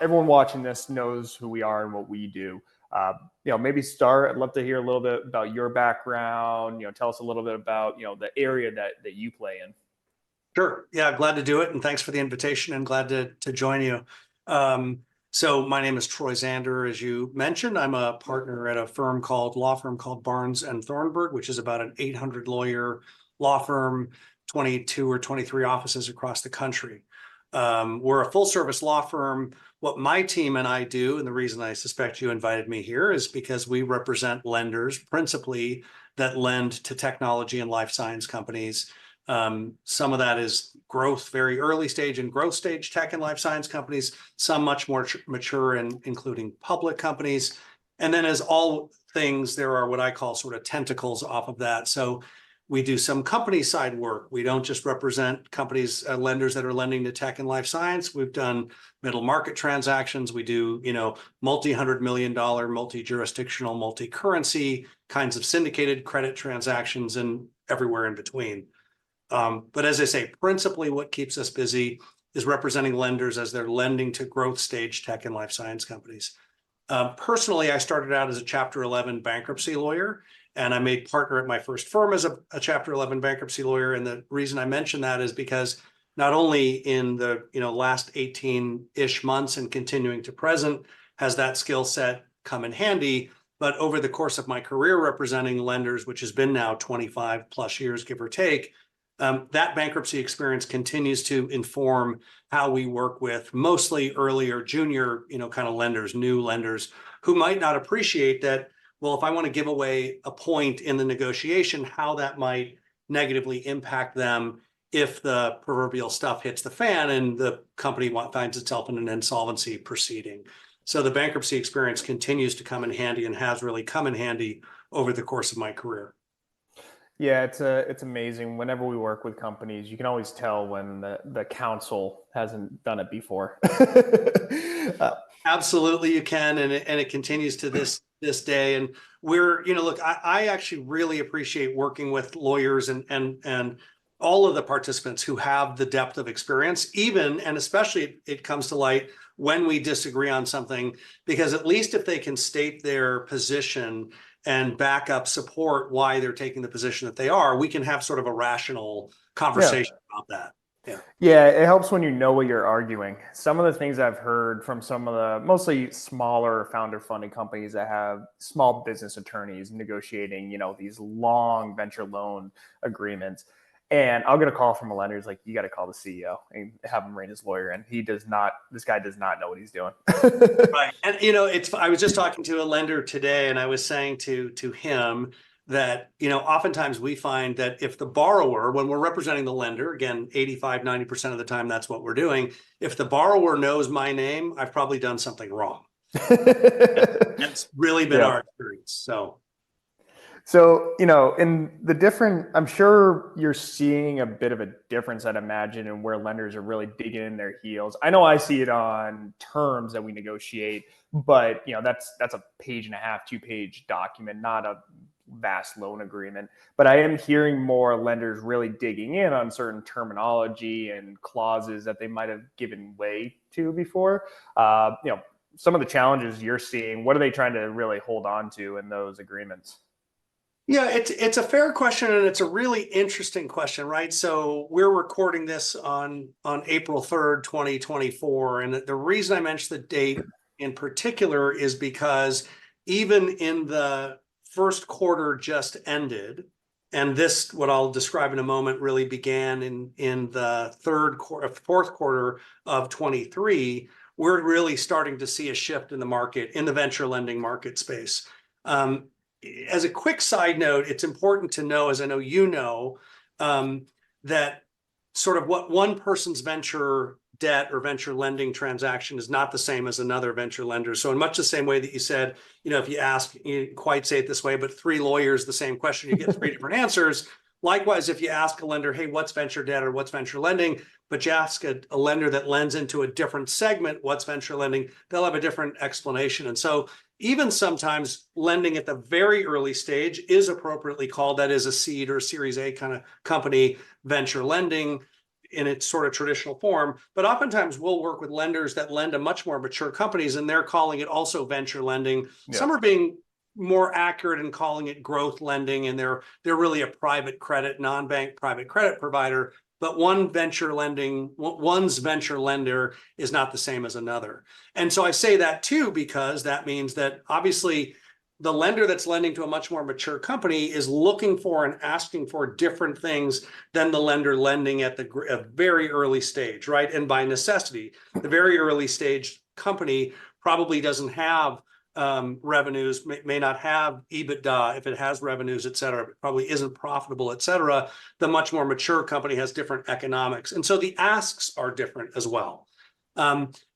everyone watching this knows who we are and what we do. Maybe start. I'd love to hear a little bit about your background. Tell us a little bit about the area that you play in. Sure. Yeah, glad to do it. And thanks for the invitation and glad to join you. So my name is Troy Zander, as you mentioned. I'm a partner at a law firm called Barnes Thornburg, which is about an 800 lawyer law firm, 22 or 23 offices across the country. We're a full service law firm. What my team and I do, and the reason I suspect you invited me here, is because we represent lenders principally that lend to technology and life science companies. Some of that is growth, very early stage and growth stage tech and life science companies, some much more mature and including public companies. And then as all things, there are what I call sort of tentacles off of that. So we do some company side work. We don't just represent companies, lenders that are lending to tech and life science. We've done middle market transactions. We do, multi-$100 million, multi-jurisdictional, multi-currency kinds of syndicated credit transactions and everywhere in between. But as I say, principally what keeps us busy is representing lenders as they're lending to growth stage tech and life science companies. Personally, I started out as a Chapter 11 bankruptcy lawyer, and I made partner at my first firm as a Chapter 11 bankruptcy lawyer. And the reason I mention that is because not only in the last 18-ish months and continuing to present has that skill set come in handy, but over the course of my career representing lenders, which has been now 25 plus years, give or take, that bankruptcy experience continues to inform how we work with mostly earlier junior, kind of lenders, new lenders who might not appreciate that. Well, if I want to give away a point in the negotiation, how that might negatively impact them if the proverbial stuff hits the fan and the company finds itself in an insolvency proceeding. So the bankruptcy experience continues to come in handy and has really come in handy over the course of my career. Yeah, it's amazing. Whenever we work with companies, you can always tell when the counsel hasn't done it before. Absolutely, you can, and it continues to this day. And we're, look, I actually really appreciate working with lawyers and all of the participants who have the depth of experience, even and especially it comes to light when we disagree on something, because at least if they can state their position and back up support why they're taking the position that they are, we can have sort of a rational conversation about that. Yeah, it helps when you know what you're arguing. Some of the things I've heard from some of the mostly smaller founder-funded companies that have small business attorneys negotiating, these long venture loan agreements. And I'll get a call from a lender who's like, you got to call the CEO and have him ring his lawyer. And this guy does not know what he's doing. Right. And, I was just talking to a lender today and I was saying to him that, oftentimes we find that if the borrower, when we're representing the lender, again, 85-90% of the time, that's what we're doing. If the borrower knows my name, I've probably done something wrong. That's really been our experience. So, in the different, I'm sure you're seeing a bit of a difference, I'd imagine, in where lenders are really digging in their heels. I know I see it on terms that we negotiate, but, that's a page and a half, 2-page document, not a vast loan agreement. But I am hearing more lenders really digging in on certain terminology and clauses that they might have given way to before. Some of the challenges you're seeing, what are they trying to really hold on to in those agreements? Yeah, it's a fair question, and it's a really interesting question, right? So we're recording this on April 3rd, 2024. And the reason I mentioned the date in particular is because even in the first quarter just ended, and this, what I'll describe in a moment, really began in the fourth quarter of 23, we're really starting to see a shift in the market, in the venture lending market space. As a quick side note, it's important to know, as I know you know, that sort of what one person's venture debt or venture lending transaction is not the same as another venture lender. So in much the same way that you said, if you ask, you didn't quite say it this way, but 3 lawyers, the same question, you get 3 different answers. Likewise, if you ask a lender, hey, what's venture debt or what's venture lending, but you ask a lender that lends into a different segment, what's venture lending, they'll have a different explanation. And so even sometimes lending at the very early stage is appropriately called, that is a seed or a Series A kind of company, venture lending. in its sort of traditional form, but oftentimes we'll work with lenders that lend to much more mature companies, and they're calling it also venture lending. Yeah. Some are being more accurate in calling it growth lending, and they're really a private credit, non-bank private credit provider. But one's venture lender is not the same as another. And so I say that too, because that means that obviously the lender that's lending to a much more mature company is looking for and asking for different things than the lender lending at a very early stage, right? And by necessity, the very early stage company probably doesn't have revenues, may not have EBITDA. If it has revenues, et cetera, it probably isn't profitable, et cetera. The much more mature company has different economics. And so the asks are different as well.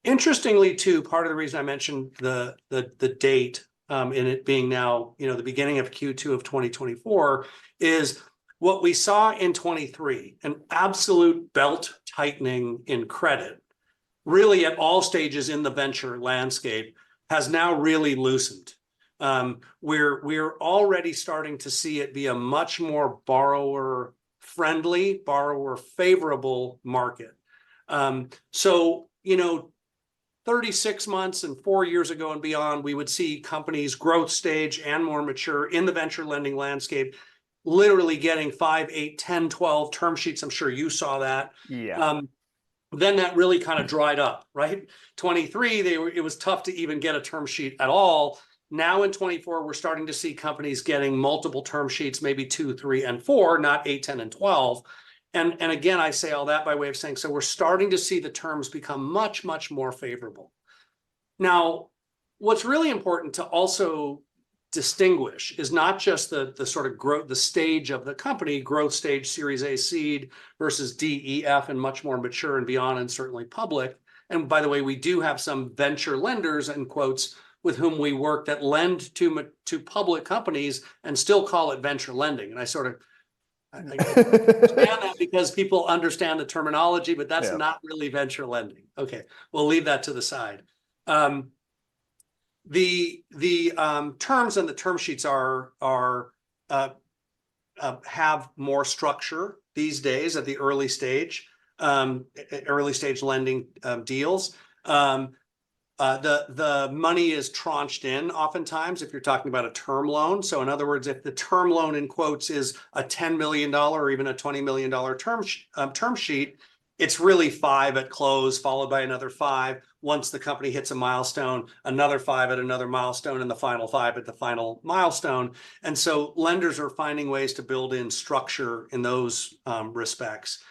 Interestingly, too, part of the reason I mentioned the date in it being now, the beginning of Q2 of 2024 is what we saw in 23, an absolute belt tightening in credit, really at all stages in the venture landscape, has now really loosened. We're already starting to see it be a much more borrower friendly, borrower favorable market. So 36 months and 4 years ago and beyond, we would see companies growth stage and more mature in the venture lending landscape literally getting 5, 8, 10, 12 term sheets. I'm sure you saw that. Yeah. Then that really kind of dried up, right? 23, it was tough to even get a term sheet at all. Now in 24, we're starting to see companies getting multiple term sheets, maybe 2, 3, and 4, not 8, 10, and 12. And again, I say all that by way of saying, so we're starting to see the terms become much, much more favorable. Now, what's really important to also distinguish is not just the sort of growth, the stage of the company, growth stage, Series A, seed versus D, E, F, and much more mature and beyond, and certainly public. And by the way, we do have some venture lenders, in quotes, with whom we work that lend to public companies and still call it venture lending. And I understand that because people understand the terminology, but that's not really venture lending. Okay, we'll leave that to the side. The terms and the term sheets have more structure these days at the early stage lending deals. The money is tranched in oftentimes if you're talking about a term loan. So in other words, if the term loan in quotes is a $10 million or even a $20 million term sheet, it's really 5 at close, followed by another 5 once the company hits a milestone, another 5 at another milestone, and the final 5 at the final milestone. And so lenders are finding ways to build in structure in those respects.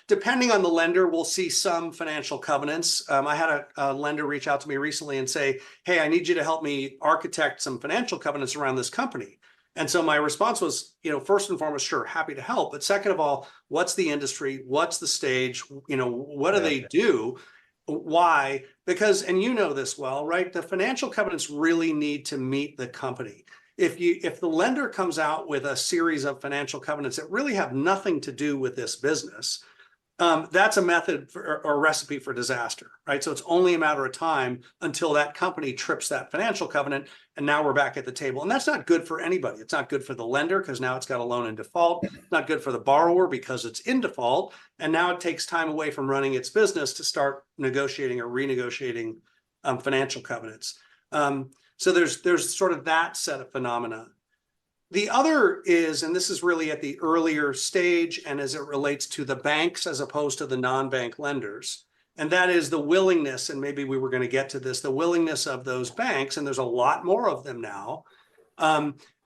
Depending on the lender, we'll see some financial covenants. I had a lender reach out to me recently and say, hey, I need you to help me architect some financial covenants around this company. And so my response was, first and foremost, sure, happy to help. But second of all, what's the industry? What's the stage? What do they do? Why? Because, and this well, right? The financial covenants really need to meet the company. If the lender comes out with a series of financial covenants that really have nothing to do with this business, that's a method or recipe for disaster, right? So it's only a matter of time until that company trips that financial covenant, and now we're back at the table. And that's not good for anybody. It's not good for the lender because now it's got a loan in default. It's not good for the borrower because it's in default, and now it takes time away from running its business to start negotiating or renegotiating financial covenants. So there's sort of that set of phenomena. The other is, and this is really at the earlier stage and as it relates to the banks as opposed to the non-bank lenders, and that is the willingness, and maybe we were going to get to this, the willingness of those banks, and there's a lot more of them now,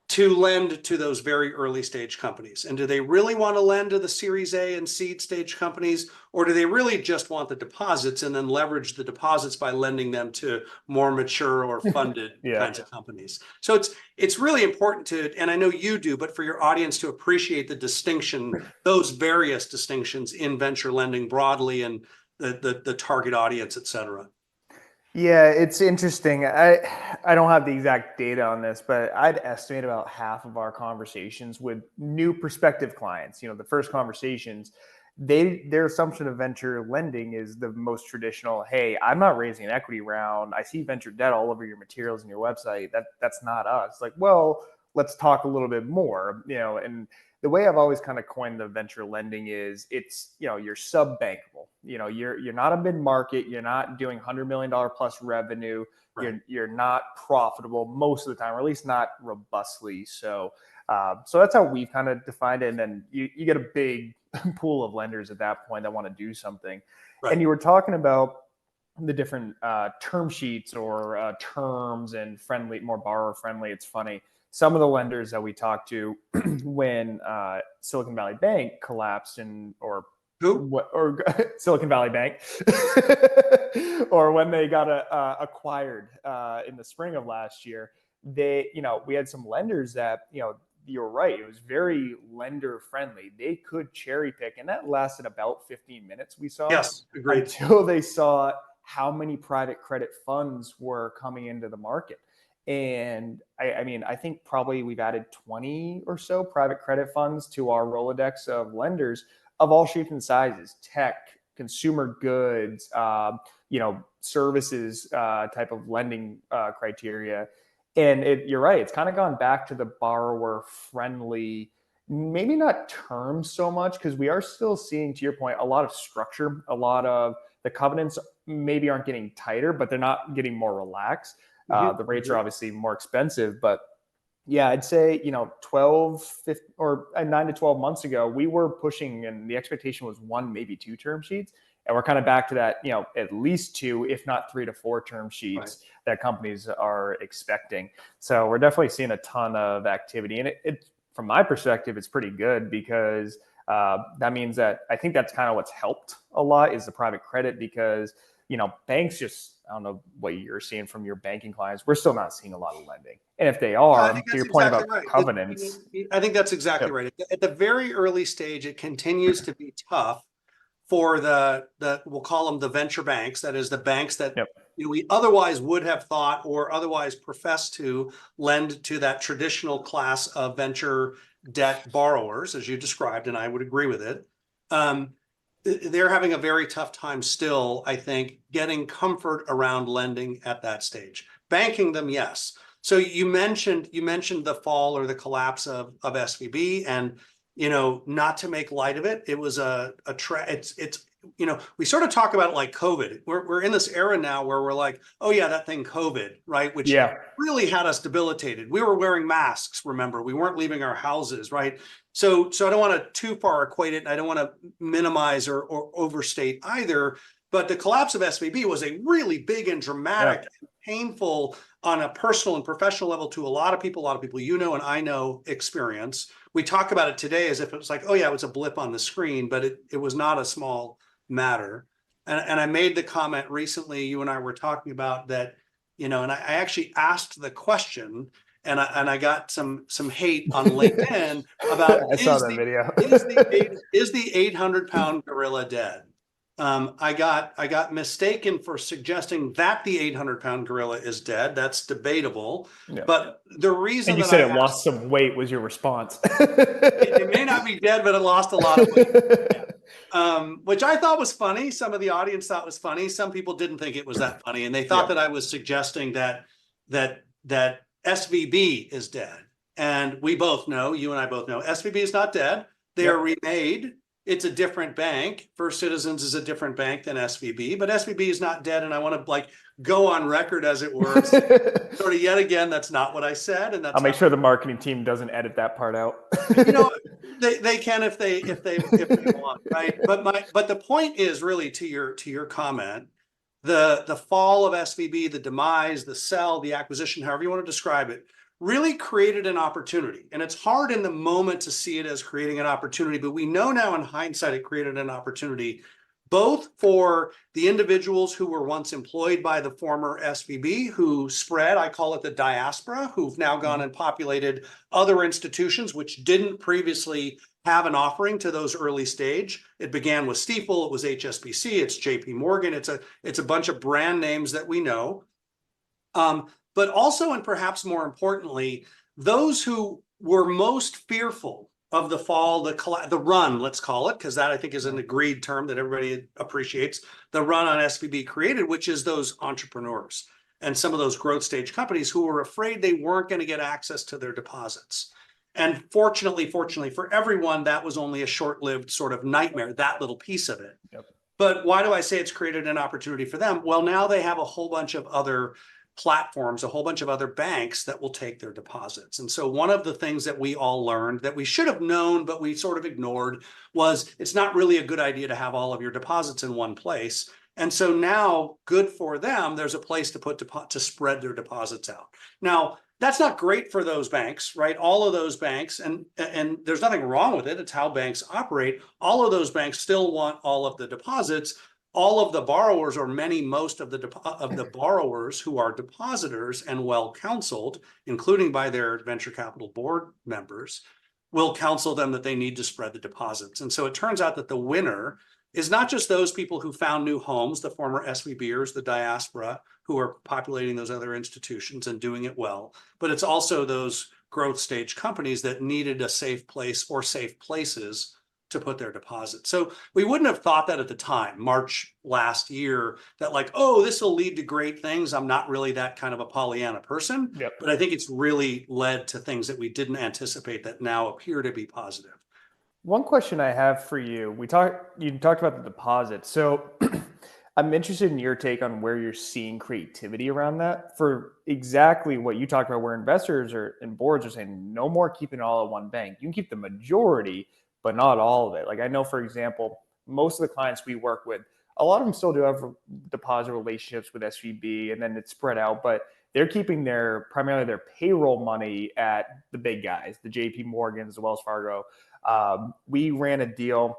to lend to those very early stage companies. And do they really want to lend to the Series A and seed stage companies, or do they really just want the deposits and then leverage the deposits by lending them to more mature or funded kinds of companies? So it's really important to, and I know you do, but for your audience to appreciate the distinction, those various distinctions in venture lending broadly and the target audience, et cetera. Yeah, it's interesting. I don't have the exact data on this, but I'd estimate about half of our conversations with new prospective clients, the first conversations, their assumption of venture lending is the most traditional. Hey, I'm not raising an equity round. I see venture debt all over your materials and your website. That's not us. Like, well, let's talk a little bit more, and the way I've always kind of coined the venture lending is it's, you're sub bankable. You're not a mid market. You're not doing $100 million plus revenue. Right. You're not profitable most of the time, or at least not robustly. So that's how we've kind of defined it. And then you get a big pool of lenders at that point that want to do something. And Right. you were talking about the different term sheets or terms and friendly, more borrower friendly. It's funny. Some of the lenders that we talked to when Silicon Valley Bank collapsed Who? or Silicon Valley Bank, or when they got acquired in the spring of last year, we had some lenders that, you're right. It was very lender friendly. They could cherry pick, and that lasted about 15 minutes. We saw Yes, agreed. until they saw how many private credit funds were coming into the market. And I think probably we've added 20 or so private credit funds to our Rolodex of lenders of all shapes and sizes: tech, consumer goods, services type of lending criteria. And you're right, it's kind of gone back to the borrower friendly, maybe not terms so much, because we are still seeing, to your point, a lot of structure, a lot of the covenants maybe aren't getting tighter, but they're not getting more relaxed. The rates are obviously more expensive, but yeah, I'd say, 12, 15, or 9 to 12 months ago, we were pushing, and the expectation was one, maybe two term sheets. And we're kind of back to that, at least two, if not 3 to 4 term sheets that companies are expecting. So we're definitely seeing a ton of activity. And it from my perspective, it's pretty good, because that means that I think that's kind of what's helped a lot is the private credit, because, banks just, I don't know what you're seeing from your banking clients. We're still not seeing a lot of lending. And if they Yeah, I are, think to that's your point exactly about right. covenants. I think that's exactly Yep. right. At the very early stage, it continues to be tough for the we'll call them the venture banks. That is the banks that Yep. we otherwise would have thought or otherwise profess to lend to that traditional class of venture debt borrowers, as you described, and I would agree with it. They're having a very tough time still, I think, getting comfort around lending at that stage. Banking them, yes. So you mentioned the fall or the collapse of SVB, and not to make light of it, it was it's we sort of talk about it like COVID. We're in this era now where we're like, oh yeah, that thing COVID, right? Which Yeah. really had us debilitated. We were wearing masks, remember? We weren't leaving our houses, right? So I don't want to too far equate it, and I don't want to minimize or overstate either. But the collapse of SVB was a really big and dramatic, and painful on a personal and professional level to a lot of people and I know experience. We talk about it today as if it was like, oh yeah, it was a blip on the screen, but it was not a small matter. And I made the comment recently, you and I were talking about that, and I actually asked the question, and I got some hate on LinkedIn about I saw that video. is the 800-pound gorilla dead? I got mistaken for suggesting that the 800-pound gorilla is dead. That's debatable. Yeah. But the reason And you that said I it asked, lost some weight was your response. it may not be dead, but it lost a lot of weight. Which I thought was funny. Some of the audience thought was funny. Some people didn't think it was that funny, and they thought that I was suggesting that SVB is dead. And we both know, you and I both know, SVB is not dead. They are remade. It's a different bank. First Citizens is a different bank than SVB, but SVB is not dead. And I want to go on record, as it were, sort of yet again, that's not what I said. And that's I'll make sure the marketing team doesn't edit that part out. They can if they want, right? But the point is really to your comment, the fall of SVB, the demise, the sell, the acquisition, however you want to describe it, really created an opportunity. And it's hard in the moment to see it as creating an opportunity, but we know now in hindsight it created an opportunity both for the individuals who were once employed by the former SVB, who spread, I call it the diaspora, who've now gone and populated other institutions which didn't previously have an offering to those early stage. It began with Stifel, it was HSBC, it's JP Morgan, it's a bunch of brand names that we know. But also, and perhaps more importantly, those who were most fearful of the fall, the run, let's call it, because that I think is an agreed term that everybody appreciates, the run on SVB created, which is those entrepreneurs and some of those growth stage companies who were afraid they weren't going to get access to their deposits. And fortunately for everyone, that was only a short-lived sort of nightmare, that little piece of it. Yep. But why do I say it's created an opportunity for them? Well, now they have a whole bunch of other platforms, a whole bunch of other banks that will take their deposits. And so one of the things that we all learned that we should have known, but we sort of ignored, was it's not really a good idea to have all of your deposits in one place. And so now, good for them, there's a place to spread their deposits out. Now, that's not great for those banks, right? All of those banks, and there's nothing wrong with it. It's how banks operate. All of those banks still want all of the deposits. All of the borrowers, or most of the borrowers who are depositors and well counseled, including by their venture capital board members, will counsel them that they need to spread the deposits. And so it turns out that the winner is not just those people who found new homes, the former SVBers, the diaspora, who are populating those other institutions and doing it well, but it's also those growth stage companies that needed a safe place or safe places to put their deposits. So we wouldn't have thought that at the time, March last year, that like, oh, this will lead to great things. I'm not really that kind of a Pollyanna person, Yep. but I think it's really led to things that we didn't anticipate that now appear to be positive. One question I have for you, you talked about the deposit. So I'm interested in your take on where you're seeing creativity around that for exactly what you talked about, where investors and boards are saying, no more keeping it all at one bank. You can keep the majority, but not all of it. Like I know, for example, most of the clients we work with, a lot of them still do have deposit relationships with SVB, and then it's spread out, but they're keeping primarily their payroll money at the big guys, the JP Morgans, the Wells Fargo. We ran a deal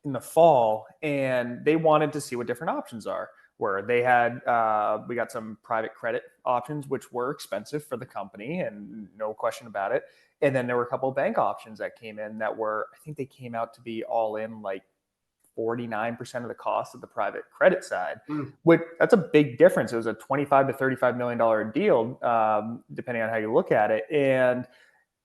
in the fall, and they wanted to see what different options are. Where they had, we got some private credit options, which were expensive for the company, and no question about it. And then there were a couple of bank options that came in that were, I think they came out to be all in like 49% of the cost of the private credit side, which that's a big difference. It was a $25 to $35 million deal, depending on how you look at it. And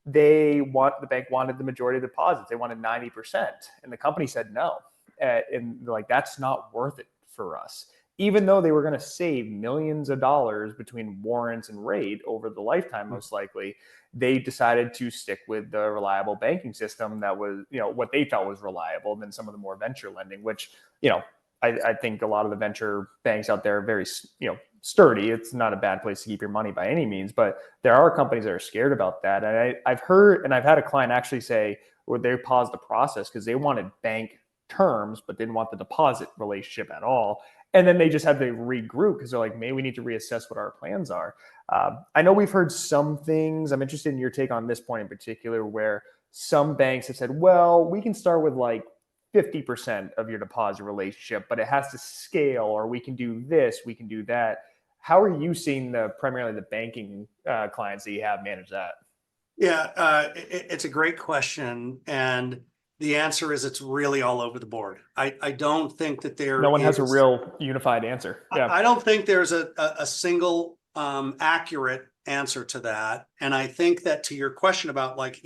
the bank wanted the majority of the deposits. They wanted 90%. And the company said no. And like, that's not worth it for us. Even though they were going to save millions of dollars between warrants and rate over the lifetime, most likely, they decided to stick with the reliable banking system that was, what they felt was reliable than some of the more venture lending, which, I think a lot of the venture banks out there are very, sturdy. It's not a bad place to keep your money by any means, but there are companies that are scared about that. And I've heard, and I've had a client actually say, or they paused the process because they wanted bank terms, but didn't want the deposit relationship at all. And then they just had to regroup because they're like, maybe we need to reassess what our plans are. I know we've heard some things. I'm interested in your take on this point in particular, where some banks have said, well, we can start with like 50% of your deposit relationship, but it has to scale, or we can do this, we can do that. How are you seeing primarily the banking clients that you have manage that? Yeah, it's a great question. And the answer is it's really all over the board. I don't think that No one has a real unified answer. Yeah. I don't think there's a single accurate answer to that. And I think that to your question about like,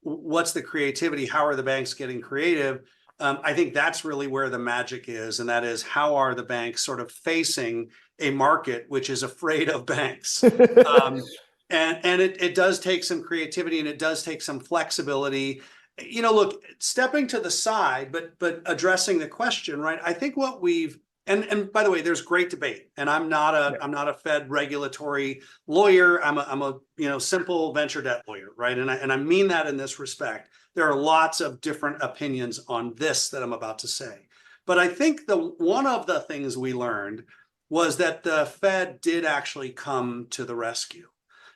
what's the creativity? How are the banks getting creative? I think that's really where the magic is. And that is, how are the banks sort of facing a market which is afraid of banks? And it does take some creativity, and it does take some flexibility. Look, stepping to the side, but addressing the question, right? I think what we've and by the way, there's great debate, and I'm not a Fed regulatory lawyer. I'm a simple venture debt lawyer, right? And I mean that in this respect. There are lots of different opinions on this that I'm about to say, but I think one of the things we learned was that the Fed did actually come to the rescue.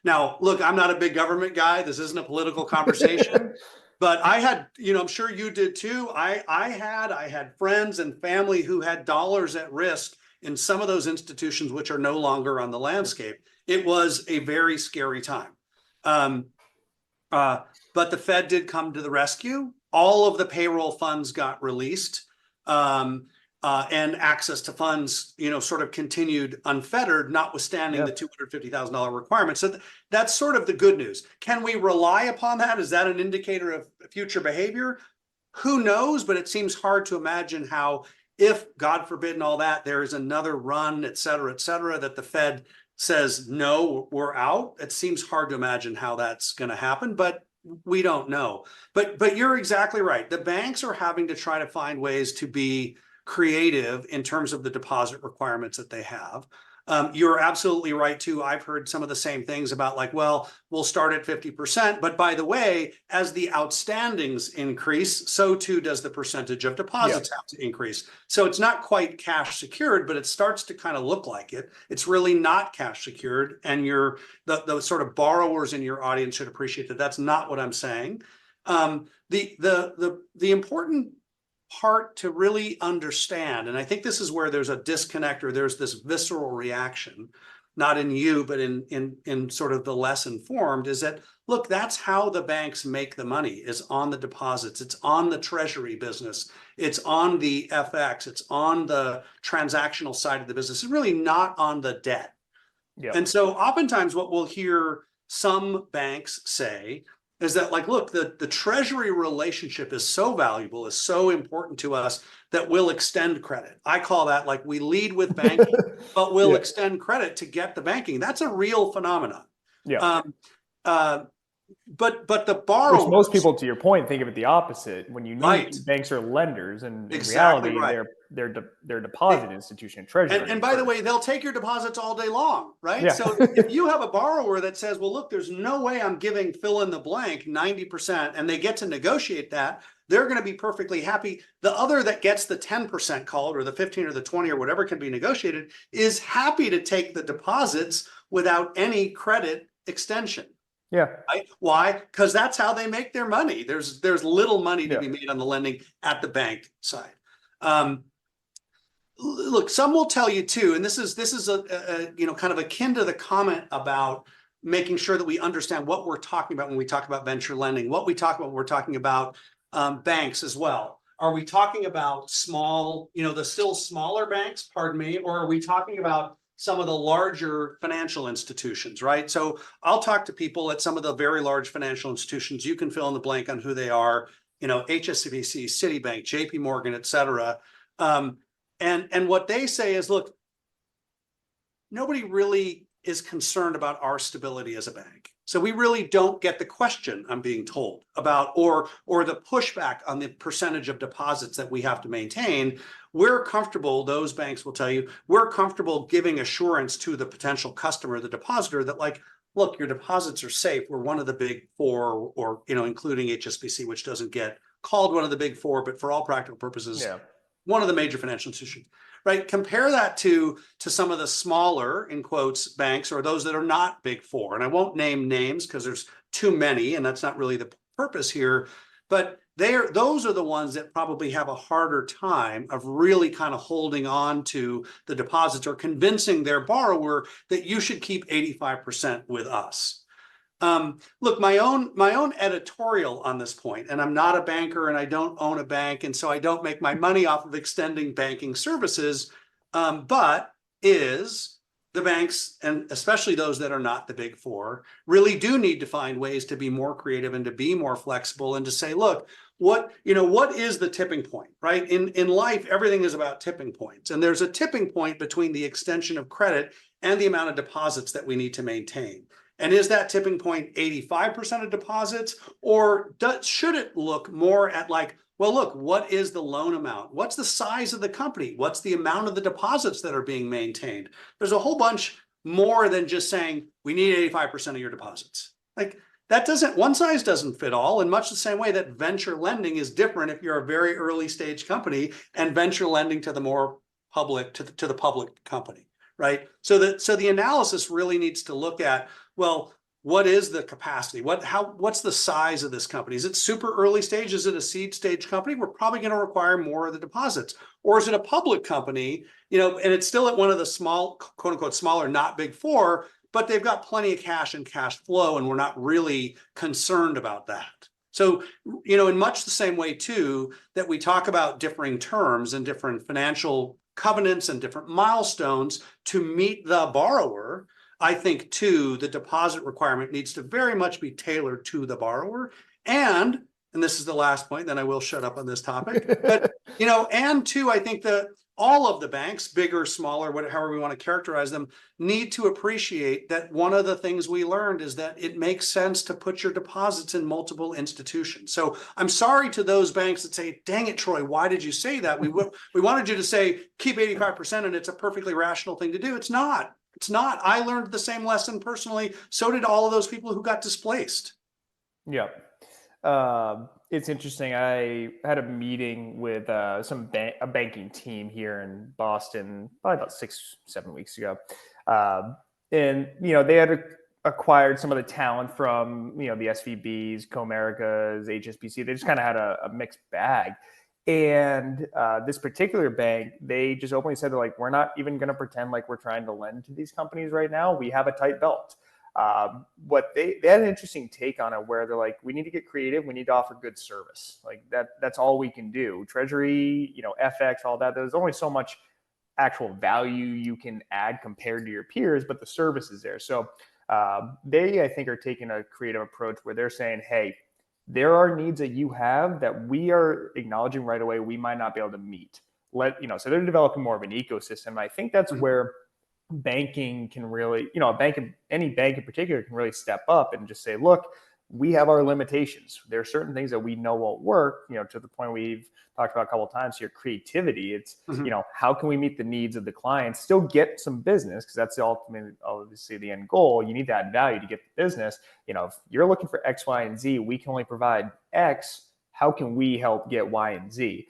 Now, look, I'm not a big government guy. This isn't a political conversation. But I had, I'm sure you did too. I had friends and family who had dollars at risk in some of those institutions which are no longer on the landscape. It was a very scary time. But the Fed did come to the rescue. All of the payroll funds got released, and access to funds, sort of continued unfettered, notwithstanding the $250,000 requirement. So that's sort of the good news. Can we rely upon that? Is that an indicator of future behavior? Who knows? But it seems hard to imagine how, if God forbid and all that, there is another run, et cetera, that the Fed says, no, we're out. It seems hard to imagine how that's going to happen. But we don't know. But you're exactly right. The banks are having to try to find ways to be creative in terms of the deposit requirements that they have. You're absolutely right too. I've heard some of the same things about like, well, we'll start at 50%, but by the way, as the outstandings increase, so too does the percentage of deposits have to increase. So it's not quite cash secured, but it starts to kind of look like it. It's really not cash secured, and the sort of borrowers in your audience should appreciate that. That's not what I'm saying. The important part to really understand, and I think this is where there's a disconnect, or there's this visceral reaction, not in you, but in sort of the less informed, is that, look, that's how the banks make the money, is on the deposits. It's on the treasury business. It's on the FX. It's on the transactional side of the business. It's really not on the debt. And so oftentimes what we'll hear some banks say is that, like, look, the treasury relationship is so valuable, is so important to us, that we'll extend credit. I call that, like, we lead with banking, but we'll extend credit to get the banking. That's a real phenomenon. But the borrowers, which most people, to your point, think of it the opposite. When you need banks are lenders, and in reality, they're deposit institution, treasury. And by the way, they'll take your deposits all day long, right? So if you have a borrower that says, well, look, there's no way I'm giving fill in the blank 90%, and they get to negotiate that, they're going to be perfectly happy. The other that gets the 10% called, or the 15 or the 20 or whatever can be negotiated, is happy to take the deposits without any credit extension. Right? Why? Because that's how they make their money. There's little money to be made on the lending at the bank side. Look, some will tell you too, and this is a kind of akin to the comment about making sure that we understand what we're talking about when we talk about venture lending, what we talk about when we're talking about banks as well. Are we talking about small, the still smaller banks, pardon me, or are we talking about some of the larger financial institutions, right? So I'll talk to people at some of the very large financial institutions. You can fill in the blank on who they are, HSBC, Citibank, JP Morgan, et cetera. And what they say is, look, nobody really is concerned about our stability as a bank. So we really don't get the question, I'm being told, about or the pushback on the percentage of deposits that we have to maintain. We're comfortable, those banks will tell you, we're comfortable giving assurance to the potential customer, the depositor, that, like, look, your deposits are safe. We're one of the big four, or including HSBC, which doesn't get called one of the big four, but for all practical purposes, one of the major financial institutions. Right? Compare that to some of the smaller, in quotes, banks, or those that are not big four. And I won't name names because there's too many, and that's not really the purpose here. But those are the ones that probably have a harder time of really kind of holding on to the deposits, or convincing their borrower that you should keep 85% with us. Look, my own editorial on this point, and I'm not a banker and I don't own a bank, and so I don't make my money off of extending banking services, but is the banks, and especially those that are not the big four, really do need to find ways to be more creative and to be more flexible, and to say, look, what is the tipping point, right? In life, everything is about tipping points, and there's a tipping point between the extension of credit and the amount of deposits that we need to maintain. And is that tipping point 85% of deposits, or should it look more at, like, well, look, what is the loan amount? What's the size of the company? What's the amount of the deposits that are being maintained? There's a whole bunch more than just saying we need 85% of your deposits. Like, one size doesn't fit all, in much the same way that venture lending is different if you're a very early stage company, and venture lending to the more public, to the public company, right? So the analysis really needs to look at, well, what is the capacity? What's the size of this company? Is it super early stage? Is it a seed stage company? We're probably going to require more of the deposits. Or is it a public company, and it's still at one of the small, quote unquote, smaller, not big four, but they've got plenty of cash and cash flow, and we're not really concerned about that. So, in much the same way too, that we talk about differing terms and different financial covenants and different milestones to meet the borrower, I think too, the deposit requirement needs to very much be tailored to the borrower. And this is the last point, then I will shut up on this topic. But, and two, I think all of the banks, bigger, smaller, however we want to characterize them, need to appreciate that one of the things we learned is that it makes sense to put your deposits in multiple institutions. So I'm sorry to those banks that say, dang it, Troy, why did you say that? We wanted you to say, keep 85% and it's a perfectly rational thing to do. It's not. It's not. I learned the same lesson personally. So did all of those people who got displaced. Yeah. It's interesting. I had a meeting with a banking team here in Boston probably about 6-7 weeks ago, and they had acquired some of the talent from the SVBs, Comerica's, HSBC. They just kind of had a mixed bag. And this particular bank, they just openly said, they're like, we're not even going to pretend like we're trying to lend to these companies right now. We have a tight belt. What they had an interesting take on it, where they're like, we need to get creative. We need to offer good service. Like that's all we can do. Treasury, FX, all that. There's only so much actual value you can add compared to your peers, but the service is there. So they, I think, are taking a creative approach where they're saying, hey, there are needs that you have that we are acknowledging right away we might not be able to meet. So they're developing more of an ecosystem. I think that's where banking can really, any bank in particular can really step up and just say, look, we have our limitations. There are certain things that we know won't work, to the point we've talked about a couple of times here, creativity. It's, how can we meet the needs of the clients, still get some business? Because that's the ultimate, obviously the end goal. You need to add value to get the business. If you're looking for X, Y, and Z, we can only provide X. How can we help get Y and Z?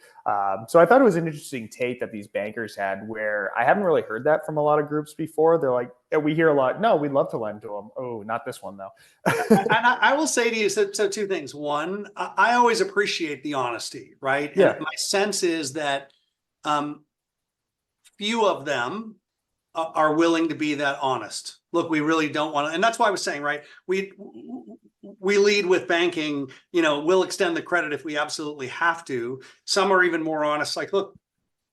So I thought it was an interesting take that these bankers had, where I haven't really heard that from a lot of groups before. They're like, we hear a lot, no, we'd love to lend to them. Oh, not this one though. And I will say to you, so two things. One, I always appreciate the honesty, right? Yeah. And my sense is that few of them are willing to be that honest. Look, we really don't want to, and that's why I was saying, right? We lead with banking, we'll extend the credit if we absolutely have to. Some are even more honest, like, look,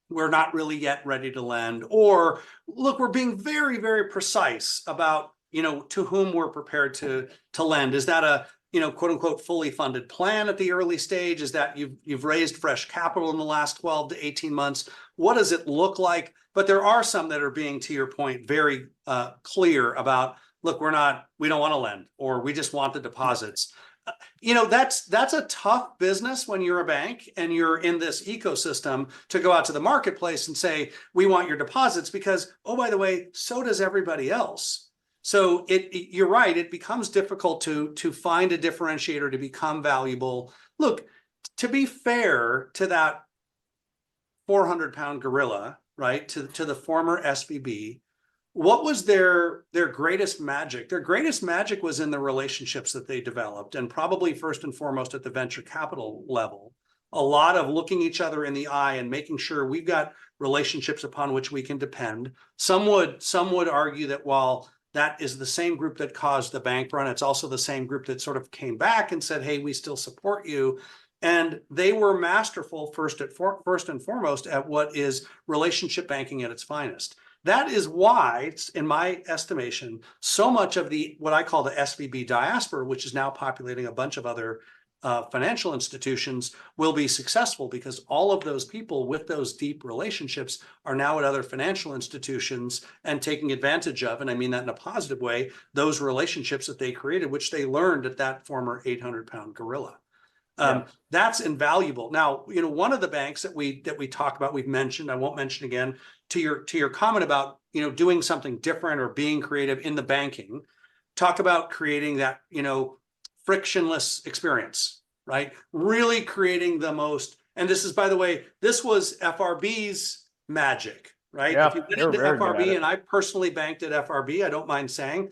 we're not really yet ready to lend, or look, we're being very, very precise about, to whom we're prepared to lend. Is that a, quote unquote, fully funded plan at the early stage? Is that you've raised fresh capital in the last 12 to 18 months? What does it look like? But there are some that are being, to your point, very clear about, look, we don't want to lend, or we just want the deposits. That's a tough business when you're a bank and you're in this ecosystem, to go out to the marketplace and say, we want your deposits, because, oh, by the way, so does everybody else. So you're right, it becomes difficult to find a differentiator to become valuable. Look, to be fair to that 400-pound gorilla, right, to the former SVB, what was their greatest magic? Their greatest magic was in the relationships that they developed, and probably first and foremost at the venture capital level. A lot of looking each other in the eye and making sure we've got relationships upon which we can depend. Some would argue that while that is the same group that caused the bank run, it's also the same group that sort of came back and said, hey, we still support you. And they were masterful first and foremost at what is relationship banking at its finest. That is why, in my estimation, so much of what I call the SVB diaspora, which is now populating a bunch of other financial institutions, will be successful, because all of those people with those deep relationships are now at other financial institutions and taking advantage of, and I mean that in a positive way, those relationships that they created, which they learned at that former 800-pound gorilla. That's invaluable. Now, one of the banks that we talk about, we've mentioned, I won't mention again, to your comment about, doing something different or being creative in the banking, talk about creating that, frictionless experience, right? Really creating the most, and this is, by the way, this was FRB's magic, right? Yeah, if you get into FRB, and I personally banked at FRB, I don't mind saying,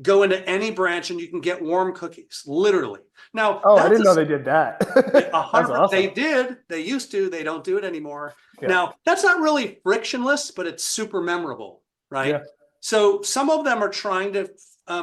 go into any branch and you can get warm cookies, literally. Now, I didn't know they did that. That's awesome. They did. They used to. They don't do it anymore. Yeah. Now, that's not really frictionless, but it's super memorable, right? Yeah. So some of them are trying to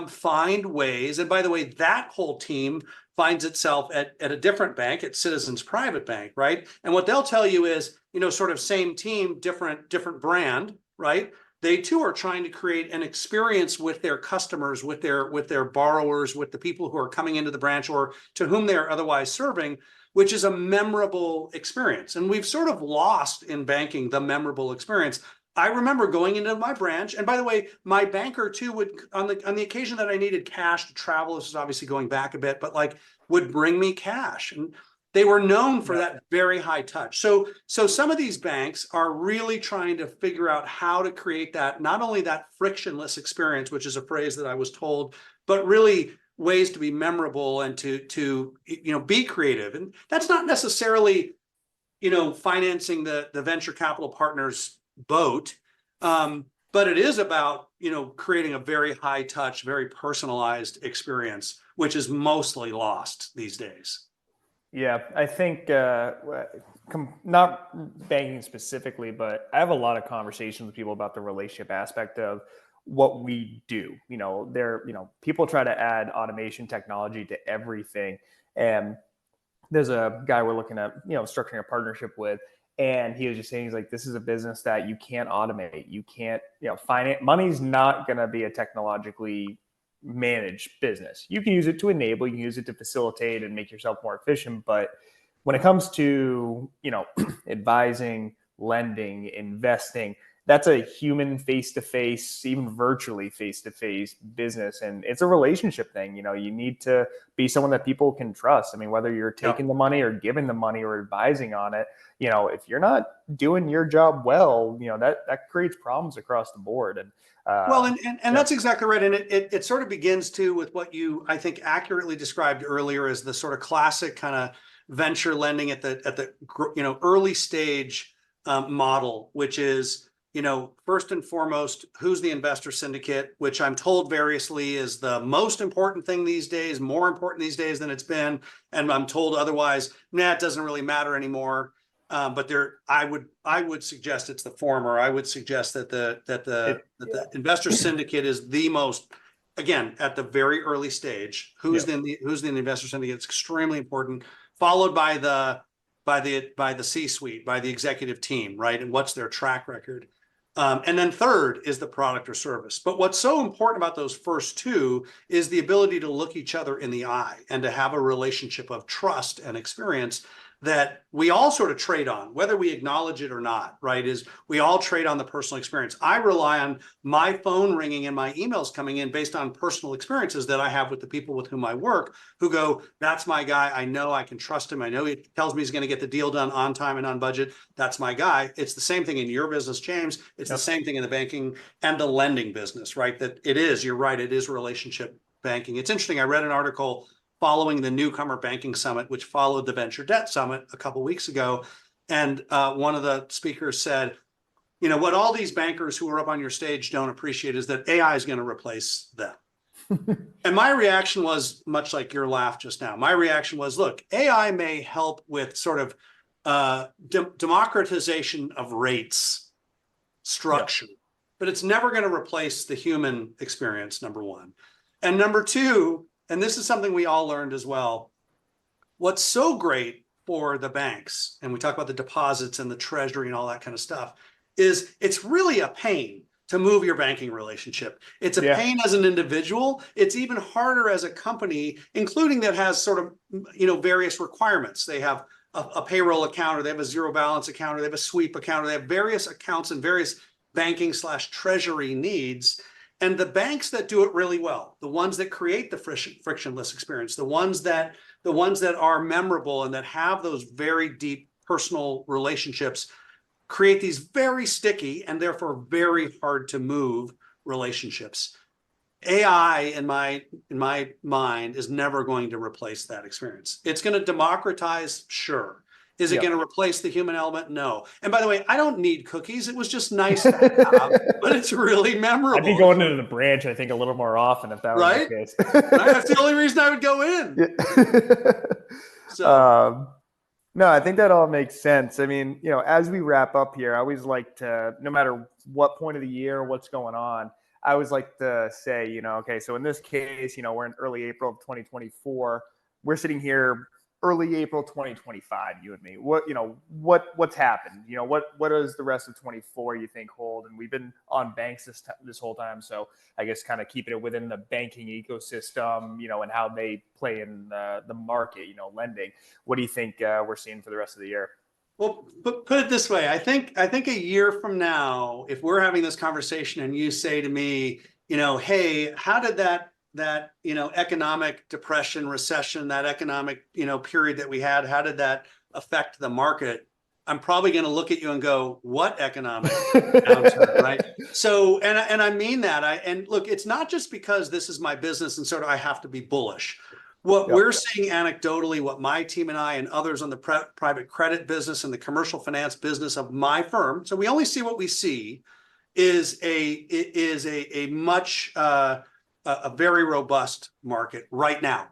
find ways. And by the way, that whole team finds itself at a different bank, at Citizens Private Bank, right? And what they'll tell you is, sort of same team, different brand, right? They too are trying to create an experience with their customers, with their borrowers, with the people who are coming into the branch or to whom they're otherwise serving, which is a memorable experience. And we've sort of lost in banking the memorable experience. I remember going into my branch, and by the way, my banker too would, on the occasion that I needed cash to travel, this is obviously going back a bit, but like would bring me cash. And they were known for that very high touch. So some of these banks are really trying to figure out how to create that, not only that frictionless experience, which is a phrase that I was told, but really ways to be memorable and to be creative. And that's not necessarily financing the venture capital partners boat, but it is about creating a very high touch, very personalized experience, which is mostly lost these days. Yeah, I think not banking specifically, but I have a lot of conversations with people about the relationship aspect of what we do. People try to add automation technology to everything, and there's a guy we're looking at, structuring a partnership with, and he was just saying, he's like, this is a business that you can't automate. You can't, finance. Money's not going to be a technologically managed business. You can use it to enable, you can use it to facilitate and make yourself more efficient. But when it comes to, advising, lending, investing, that's a human face-to-face, even virtually face-to-face business. And it's a relationship thing. You need to be someone that people can trust. I mean, whether you're taking the money or giving the money or advising on it, if you're not doing your job well, that creates problems across the board. And that's exactly right. And it sort of begins too with what you, I think, accurately described earlier as the sort of classic kind of venture lending at the early stage model, which is, first and foremost, who's the investor syndicate, which I'm told variously is the most important thing these days, more important these days than it's been. And I'm told otherwise, it doesn't really matter anymore. But I would suggest it's the former. I would suggest that the investor syndicate is the most, again, at the very early stage. Who's in the investor syndicate? It's extremely important. Followed by the C-suite, by the executive team, right? And what's their track record? And then third is the product or service. But what's so important about those first two is the ability to look each other in the eye and to have a relationship of trust and experience that we all sort of trade on, whether we acknowledge it or not, right? Is we all trade on the personal experience. I rely on my phone ringing and my emails coming in based on personal experiences that I have with the people with whom I work, who go, that's my guy. I know I can trust him. I know he tells me he's going to get the deal done on time and on budget. That's my guy. It's the same thing in your business, James. It's the same thing in the banking and the lending business, right? That it is, you're right, it is relationship banking. It's interesting. I read an article following the Newcomer Banking Summit, which followed the Venture Debt Summit a couple of weeks ago. And one of the speakers said, what all these bankers who are up on your stage don't appreciate is that AI is going to replace them. And my reaction was much like your laugh just now. My reaction was, look, AI may help with sort of democratization of rates structure, but it's never going to replace the human experience, number one. And number two, and this is something we all learned as well, what's so great for the banks, and we talk about the deposits and the treasury and all that kind of stuff, is it's really a pain to move your banking relationship. It's a pain as an individual. It's even harder as a company, including that has sort of, various requirements. They have a payroll account, or they have a zero balance account, or they have a sweep account, or they have various accounts and various banking/treasury needs. And the banks that do it really well, the ones that create the frictionless experience, the ones that are memorable and that have those very deep personal relationships, create these very sticky and therefore very hard to move relationships. AI, in my mind, is never going to replace that experience. It's going to democratize, sure. Is it going to replace the human element? No. And by the way, I don't need cookies. It was just nice to have, but it's really memorable. I'd be going into the branch, I think, a little more often if that was the case. Right? That's the only reason I would go in. So, no, I think that all makes sense. I mean, as we wrap up here, I always like to, no matter what point of the year, what's going on, I always like to say, okay, so in this case, we're in early April of 2024. We're sitting here early April 2025, you and me. What's happened? What does the rest of 24 you think hold? And we've been on banks this whole time, so I guess kind of keeping it within the banking ecosystem, and how they play in the market, lending. What do you think we're seeing for the rest of the year? Well, put it this way. I think a year from now, if we're having this conversation and you say to me, hey, how did that economic depression, recession, that economic, period that we had, how did that affect the market? I'm probably going to look at you and go, what economic downturn, right? So, and I mean that. And look, it's not just because this is my business and sort of I have to be bullish. What we're seeing anecdotally, what my team and I and others on the private credit business and the commercial finance business of my firm, so we only see what we see, is a much a very robust market right now.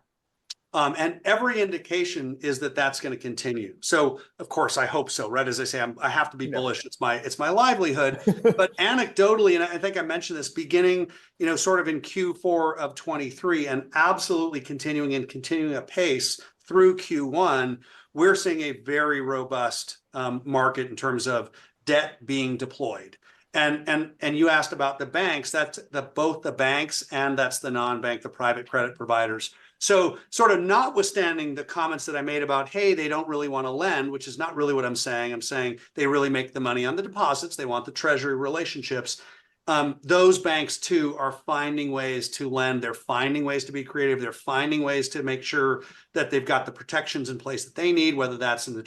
And every indication is that that's going to continue. So, of course, I hope so, right? As I say, I have to be bullish. It's my livelihood. But anecdotally, and I think I mentioned this beginning, sort of in Q4 of 23 and absolutely continuing apace through Q1, we're seeing a very robust market in terms of debt being deployed. And you asked about the banks. That's both the banks and that's the non-bank, the private credit providers. So sort of notwithstanding the comments that I made about, hey, they don't really want to lend, which is not really what I'm saying. I'm saying they really make the money on the deposits. They want the treasury relationships. Those banks, too, are finding ways to lend. They're finding ways to be creative. They're finding ways to make sure that they've got the protections in place that they need, whether that's in the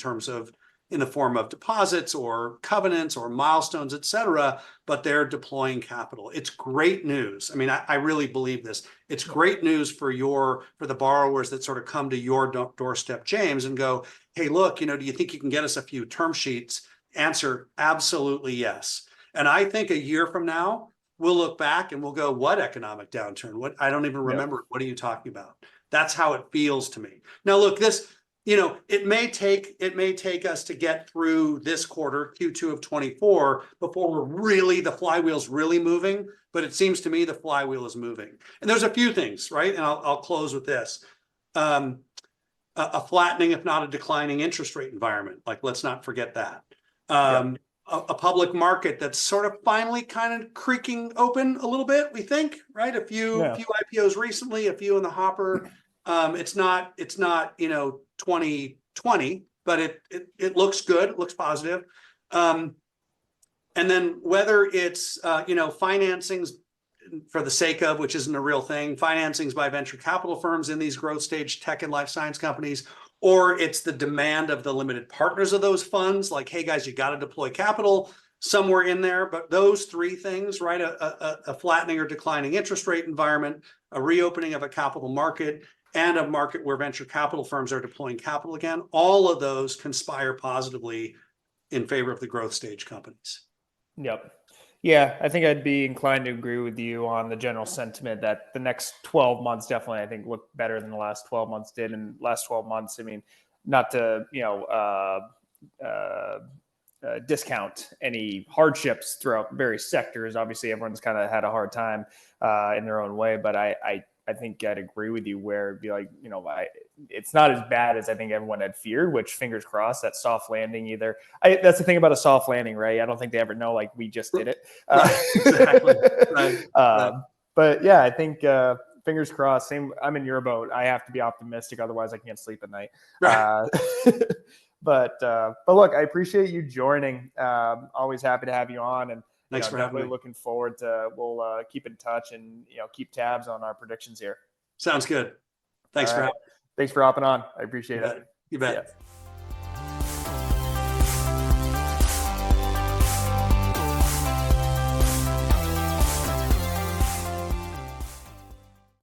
form of deposits or covenants or milestones, et cetera, but they're deploying capital. It's great news. I mean, I really believe this. It's great news for the borrowers that sort of come to your doorstep, James, and go, hey, look, do you think you can get us a few term sheets? Answer, absolutely yes. And I think a year from now, we'll look back and we'll go, what economic downturn? What? I don't even remember. What are you talking about? That's how it feels to me. Now, look, it may take us to get through this quarter, Q2 of 24, before the flywheel's really moving. But it seems to me the flywheel is moving. And there's a few things, right? And I'll close with this. A flattening, if not a declining interest rate environment. Like, let's not forget that. A public market that's sort of finally kind of creaking open a little bit, we think, right? A few IPOs recently, a few in the hopper. It's not 2020, but it looks good. It looks positive. And then whether it's financings for the sake of, which isn't a real thing, financings by venture capital firms in these growth stage tech and life science companies, or it's the demand of the limited partners of those funds, like, hey guys, you got to deploy capital somewhere in there. But those three things, right? A flattening or declining interest rate environment, a reopening of a capital market, and a market where venture capital firms are deploying capital again, all of those conspire positively in favor of the growth stage companies. Yep. Yeah, I think I'd be inclined to agree with you on the general sentiment that the next 12 months definitely, I think, look better than the last 12 months did. And last 12 months, I mean, not to, discount any hardships throughout various sectors. Obviously, everyone's kind of had a hard time in their own way, but I think I'd agree with you where it'd be like, it's not as bad as I think everyone had feared, which fingers crossed, that soft landing that's the thing about a soft landing, right? I don't think they ever know, like, we just did it. Right, exactly. Right. But yeah, I think fingers crossed, I'm in your boat. I have to be optimistic. Otherwise I can't sleep at night. Right. But look, I appreciate you joining. Always happy to have you on, and thanks for having me. Looking forward to, we'll keep in touch and keep tabs on our predictions here. Sounds good. Thanks for having me. Thanks for hopping on. I appreciate it. You bet. Yeah.